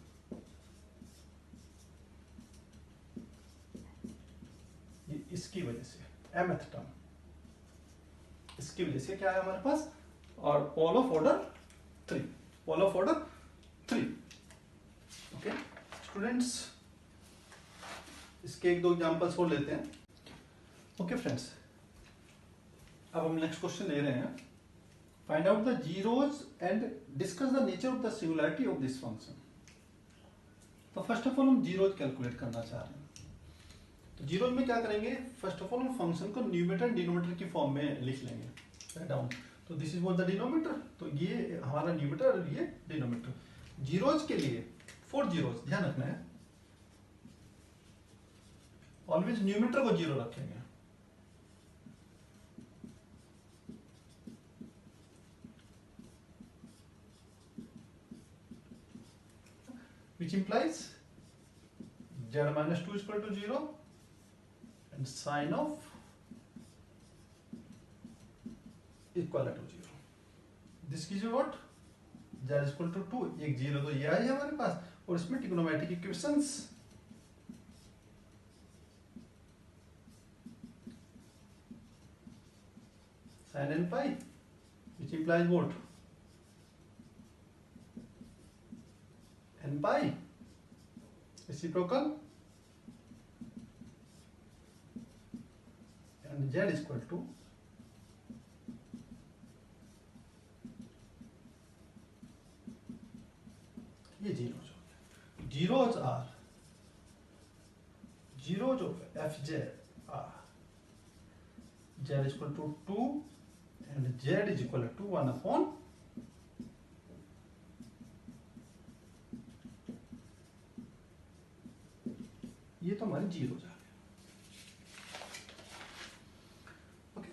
S1: इसकी वजह से mth टर्म, इसकी वजह से क्या है हमारे पास, और pole of order 3, pole of order 3। Okay students, इसके 1-2 एग्जांपल्स और लेते हैं। ओके फ्रेंड्स, अब हम नेक्स्ट क्वेश्चन ले रहे हैं, find out the zeros and discuss the nature of the singularity of this function. तो फर्स्ट ऑफ ऑल हम जीरोज कैलकुलेट करना चाह रहे हैं। तो जीरोज में क्या करेंगे, फर्स्ट ऑफ ऑल हम फंक्शन को न्यूमरेटर डिनोमिनेटर की फॉर्म में लिख लेंगे, राइट डाउन। तो this is what the denominator, तो ये हमारा न्यूमरेटर और ये डिनोमिनेटर। जीरोज के लिए 4 जीरोज ध्यान रखना है, ऑलवेज न्यूमरेटर को जीरो रखेंगे। which implies z minus 2 is equal to 0 and sine of equal to 0. This gives you what? z is equal to 2, एक 0 तो ये आई है हमारे पास, और इसमें trigonometric equations sin n pi which implies what? n pi reciprocal and z is equal to ये zeros हो गया। Zeros are zeros of f z are z is equal to 2 and z is equal to 1 upon ये तो हमारी zero जा गया। Okay,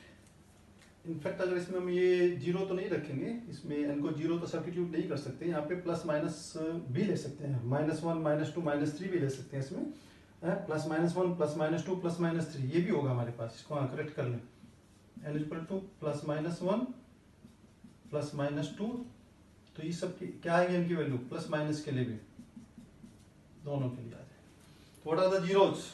S1: in fact अगर इसमें हम ये जीरो तो नहीं रखेंगे, इसमें n को जीरो तो सब्स्टिट्यूट नहीं कर सकते, यहाँ पे प्लस माइनस भी ले सकते हैं, -1 -2 -3 भी ले सकते हैं इसमें, +-1 +-2 +-3 ये भी होगा हमारे पास, इसको करेक्ट कर लें। n इक्वल टू +-1 +-2, तो ये सब क्या आएगी इनकी वैल्यू, प्लस माइनस के लिए भी, दोनों के लिए आ जाए। What are the zeros?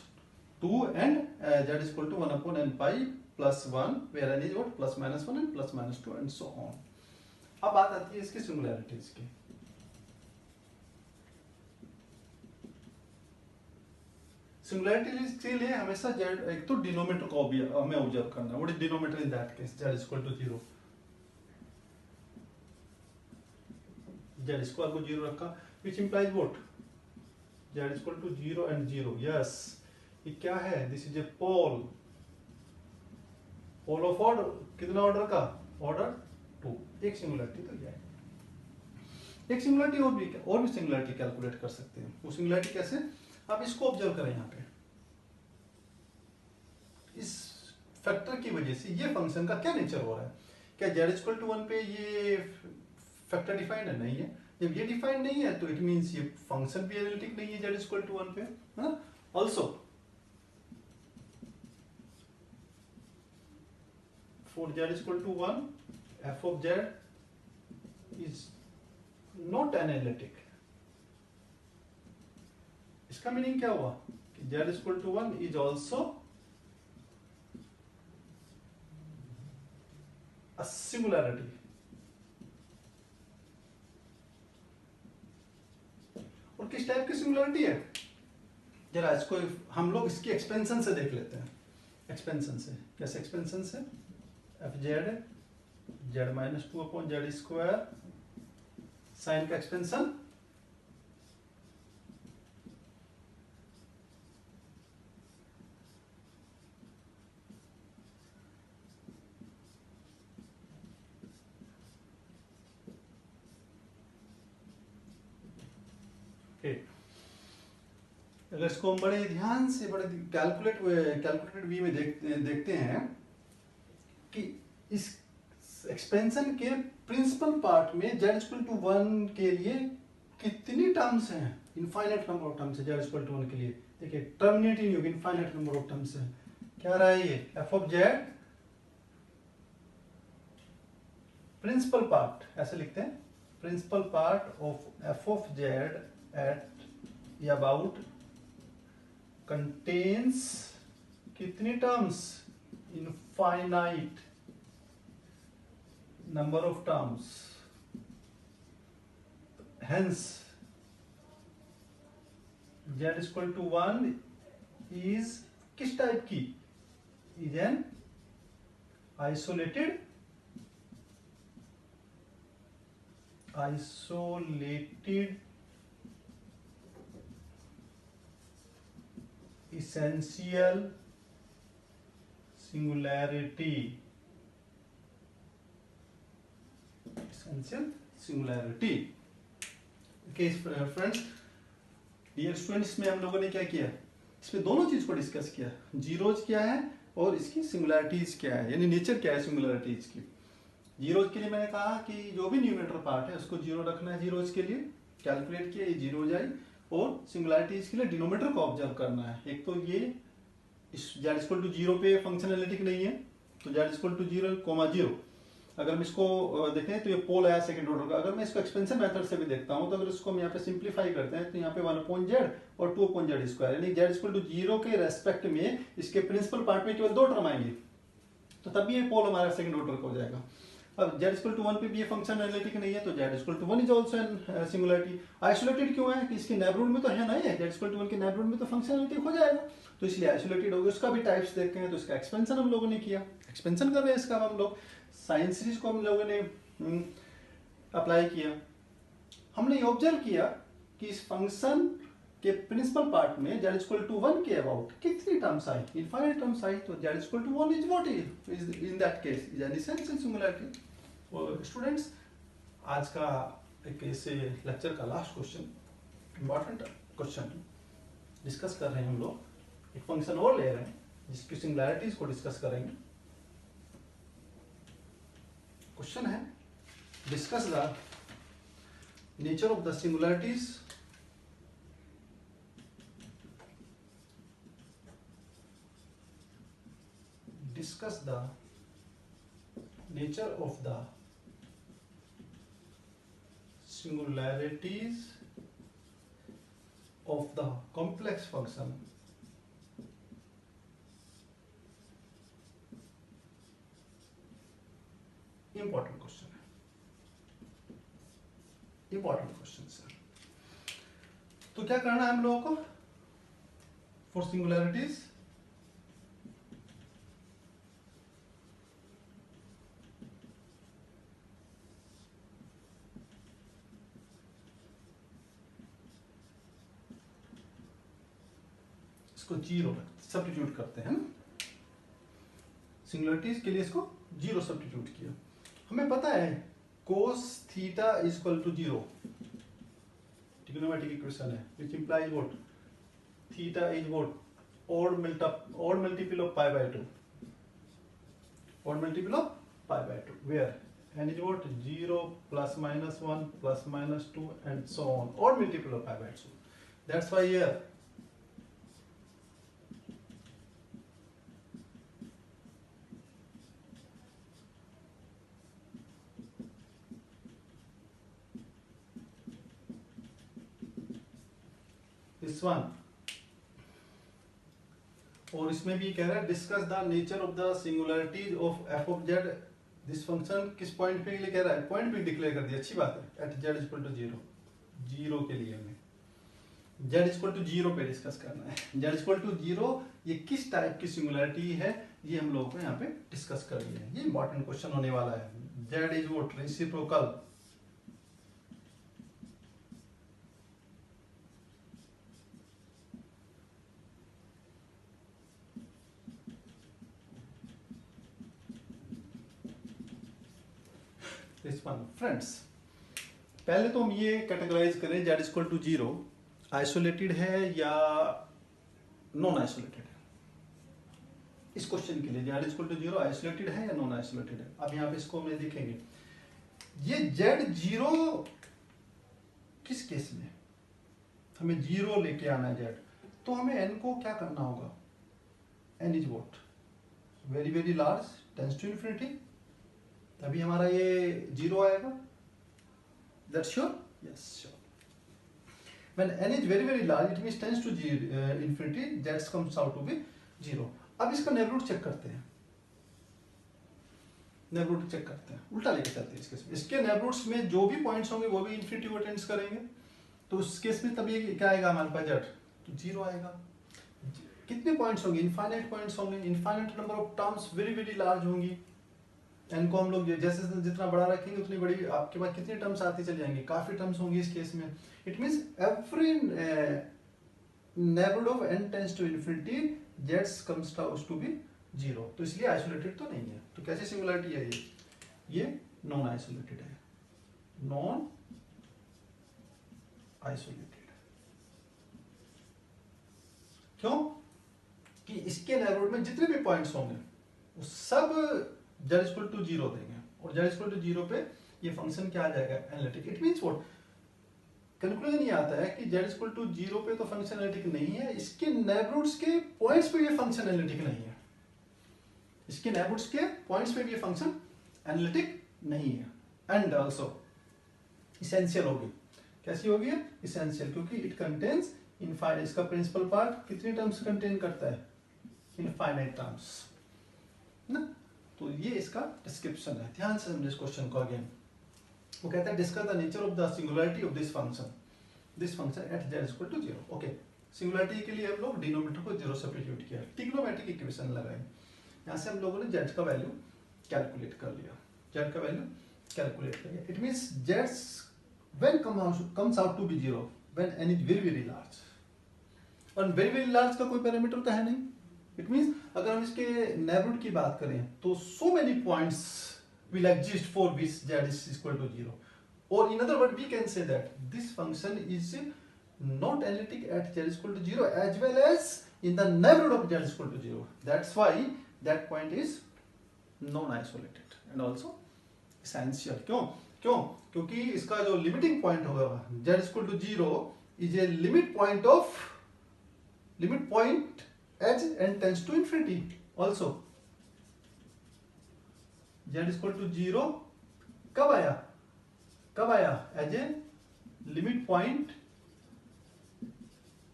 S1: 2 and z is equal to 1 upon n pi plus 1, where n is what? +-1 and +-2 and so on. अब बात आती है इसकी सिंगुलैरिटीज की। सिंगुलैरिटीज के लिए हमेशा z, एक तो डिनोमिनेटर को भी हमें ऑब्जर्व करना है। What is denominator in that case? z is equal to 0. z square को 0 रखा, which implies what? z is equal to 0 and 0. Yes, ये क्या है? This is a pole. Pole of order कितना ऑर्डर का? ऑर्डर 2. एक सिंगुलैरिटी तो ये है। एक सिंगुलैरिटी और भी सिंगुलैरिटी कैलकुलेट कर सकते हैं। वो सिंगुलैरिटी कैसे? आप इसको ऑब्जर्व करें यहाँ पे। इस फैक्टर की वजह से ये फंक्शन का क्या नेचर हो रहा है? क्या z is equal to 1 पे ये फैक्टर डिफाइंड है? नहीं है। जब ये डिफाइंड नहीं है तो इट मींस ये फंक्शन भी एनालिटिक नहीं है z is equal to 1 पे, है ना? Also for z is equal to 1, f of z is not analytic. इसका मीनिंग क्या हुआ कि z is equal to 1 is also a singularity. और किस टाइप की सिंगुलैरिटी है? जरा इसको हम लोग इसकी एक्सपेंशन से देख लेते हैं। एक्सपेंशन से कैसे? एक्सपेंशन से f z z-2 upon z square, sine का एक्सपेंशन अगर इसको हम बड़े ध्यान से बड़े कैलकुलेटेड वे में देखते हैं कि इस एक्सपेंशन के प्रिंसिपल पार्ट में z इक्वल टू 1 के लिए कितनी टर्म्स हैं? इनफाइनाइट नंबर ऑफ टर्म्स है z इक्वल टू 1 के लिए। देखिए टर्मिनेट इन योग इनफाइनाइट नंबर ऑफ टर्म्स है। क्या रहा है ये? f of z principal part ऐसे लिखते हैं, principal part of f of z at या अबाउट contains कितनी terms? Infinite number of terms. hence z is equal to 1 is किस टाइप की? is an isolated essential singularity, essential singularity। Okay friends, dear students, में हम लोगों ने क्या किया, इसमें दोनों चीज को डिस्कस किया, जीरोज क्या है और इसकी सिंगुलरिटीज क्या है, यानी नेचर क्या है सिंगुलरिटीज की। जीरोज के लिए मैंने कहा कि जो भी न्यूमेरेटर पार्ट है उसको जीरो रखना है, जीरोज के लिए कैलकुलेट किया, ये जीरो हो जाए, और सिंगुलरिटीज के लिए डिनोमिनेटर को ऑब्जर्व करना है। एक तो ये जेड इक्वल टू जीरो पे फंक्शन एनालिटिक नहीं है, तो z equal to zero comma zero. अगर हम इसको देखें तो ये पोल आया सेकंड ऑर्डर का। अगर मैं इसको एक्सपेंशन मेथड से भी देखता हूं, तो अगर इसको हम यहाँ पे सिंप्लीफाई करते हैं तो यहाँ पे 1 अपॉन जेड और 2 अपॉन जेड स्क्वायर, यानी जेड इक्वल टू जीरो के रेस्पेक्ट में इसके प्रिंसिपल पार्ट में केवल 2 टर्म आएंगे, तो तब भी ये पोल हमारा सेकंड ऑर्डर का हो जाएगा। अब जेड इक्वल टू 1 पे भी ये फंक्शन एनालिटिक नहीं है, तो z equal to 1 is also an singularity. Isolated क्यों है कि इसके नेबरहुड में तो है ना, ये जेड इक्वल टू 1 के नेबरहुड में तो फंक्शन एनालिटिक हो जाएगा, तो इसलिए आइसोलेटेड हो गया। उसका भी टाइप्स देखते हैं, तो इसका एक्सपेंशन हम लोगों ने किया, एक्सपेंशन कर रहे हैं इसका हम लोग, साइन सीरीज को हम लोगों ने अप्लाई किया। हमने ये ऑब्जर्व किया कि इस फंक्शन के प्रिंसिपल पार्ट में जेड इक्वल टू 1 के अबाउट कितनी टर्म्स आई, इनफाइनाइट टर्म्स आई, तो z equal to 1 is what is in that case is an essential singularity. और स्टूडेंट्स, आज का एक ऐसे लेक्चर का last question, important question discuss कर रहे हैं हम लोग, एक फंक्शन और ले रहे हैं जिसकी सिंगुलरिटीज को डिस्कस करेंगे। क्वेश्चन है, discuss the nature of the singularities discuss the nature of the singularities of the complex function important question है, important question सर। तो क्या करना है हम लोगों को फॉर सिंगुलरिटीज, इसको जीरो सब्स्टिट्यूट करते हैं, सिंगुलरिटीज के लिए इसको जीरो सब्स्टिट्यूट किया। हमें पता है cos theta is equal to zero, trigonometric equation है, which implies what theta is what odd multiple of pi by 2, odd multiple of pi by 2, where n is what 0 plus minus 1 plus minus 2 and so on, odd multiple of pi by 2. That's why here this one, और इसमें भी कह रहा है discuss the nature of the singularities of F of Z, this function किस point पे के लिए कह रहा है, पॉइंट पे डिक्लेयर कर दिया, अच्छी बात है, at z equal to zero, zero के लिए हमें जेड इक्वल टू जीरो पे डिस्कस करना है। जेड इक्वल टू जीरो ये किस टाइप की सिंगुलरिटी है, ये हम लोगों को यहाँ पे डिस्कस कर लिया है, ये इंपॉर्टेंट क्वेश्चन होने वाला है। Z is what reciprocal, friends पहले तो हम ये कैटेगराइज करें z equal to zero isolated है या नॉन आइसोलेटेड है। इस क्वेश्चन के लिए z equal to zero isolated है या नॉन आइसोलेटेड है। अब यहाँ पे इसको हम देखेंगे, ये जेड जीरो किस केस में, हमें जीरो लेके आना है जेड, तो हमें एन को क्या करना होगा, n is what very very large tends to infinity, तभी हमारा ये जीरो आएगा। That's sure? Yes, sure. When n is very very large, it means tends to infinity. That comes out to be zero. अब इसका neighbourhood check करते हैं, neighbourhood check करते हैं, उल्टा लेके चलते हैं। इसके नेबरहुड्स में जो भी पॉइंट्स होंगे वो भी इन्फिनिटी को टेंड्स करेंगे, तो उस केस में तब ये क्या आएगा हमारे पास जेड, तो जीरो आएगा। कितने पॉइंट्स होंगे, इनफाइनाइट पॉइंट्स होंगे, infinite number of terms very very large होंगी। एन को हम लोग जैसे जितना बड़ा रखेंगे उतनी बड़ी आपके पास कितनी टर्म्स आती चल जाएंगी, काफी टर्म्स होंगी इस केस में। It means every neighborhood of n tends to infinity z comes out to be 0, तो इसलिए आइसोलेटेड तो नहीं है। तो कैसी सिंगुलरिटी है ये नॉन आइसोलेटेड है, नॉन आइसोलेटेड। क्यों? कि इसके नेबरहुड में जितने भी पॉइंट्स होंगे वो सब z इक्वल टू 0 देंगे, और z इक्वल टू 0 पे ये फंक्शन क्या आ जाएगा, analytic. It means what, conclusion ये आता है कि z इक्वल टू 0 पे तो फंक्शन एनालिटिक नहीं है, इसके नेबरहुड्स के पॉइंट्स पे ये फंक्शन एनालिटिक नहीं है, इसके नेबरहुड्स के पॉइंट्स पे भी ये फंक्शन एनालिटिक नहीं है। एंड आल्सो इसेंशियल होगी, कैसी होगी, इसेंशियल, क्योंकि इट कंटेन्स इनफाइनाइट, इसका प्रिंसिपल पार्ट कितनी टर्म्स कंटेन करता है, इनफाइनाइट टर्म्स ना। तो ये इसका डिस्क्रिप्शन है। ध्यान से समझिए इस क्वेश्चन को अगेन। वो कहता है discuss the nature of the singularity of this function at z equal to 0। Okay, singularity के लिए हम लोग डिनोमिनेटर को 0 सब्स्टिट्यूट किया, ट्रिग्नोमेट्रिक इक्वेशन लगाए, यहाँ से हम लोगों ने z का वैल्यू कैलकुलेट कर लिया, z का वैल्यू कैलकुलेट कर लिया। It means z when comes out to be 0 when n is very large, और very large का कोई पैरामीटर तो है नहीं। इट मींस अगर हम इसके नेबरहुड की बात करें तो so many points will exist for which z is equal to 0, or in other words we can say that this function is not analytic at z is equal to 0 as well as in the neighborhood of z is equal to 0. That's why that point is non-isolated and also essential. क्योंकि इसका जो limiting point होगा z is equal to 0 is a limit point as n tends to infinity. Also z is equal to 0 कब आया as a limit point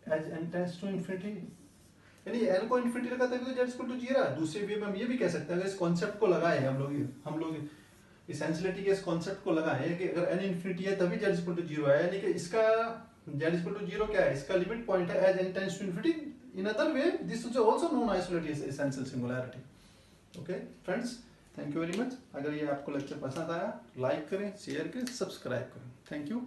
S1: as n tends to infinity, यानी n को infinity रखा तभी तो z is equal to 0 है। दूसरे वे में हम ये भी कह सकते हैं, अगर इस कॉन्सेप्ट को लगाए हम लोग इसेंशियलिटी के इस कॉन्सेप्ट को लगाए कि अगर n इंफिनिटी है तभी z इक्वल टू 0 है, यानी कि इसका z इक्वल टू 0 क्या है, इसका लिमिट पॉइंट है as n tends to infinity. In other way this is also non isolated essential singularity. Okay friends, thank you very much. अगर ये आपको लेक्चर पसंद आया लाइक करें, शेयर करें, सब्सक्राइब करें। Thank you.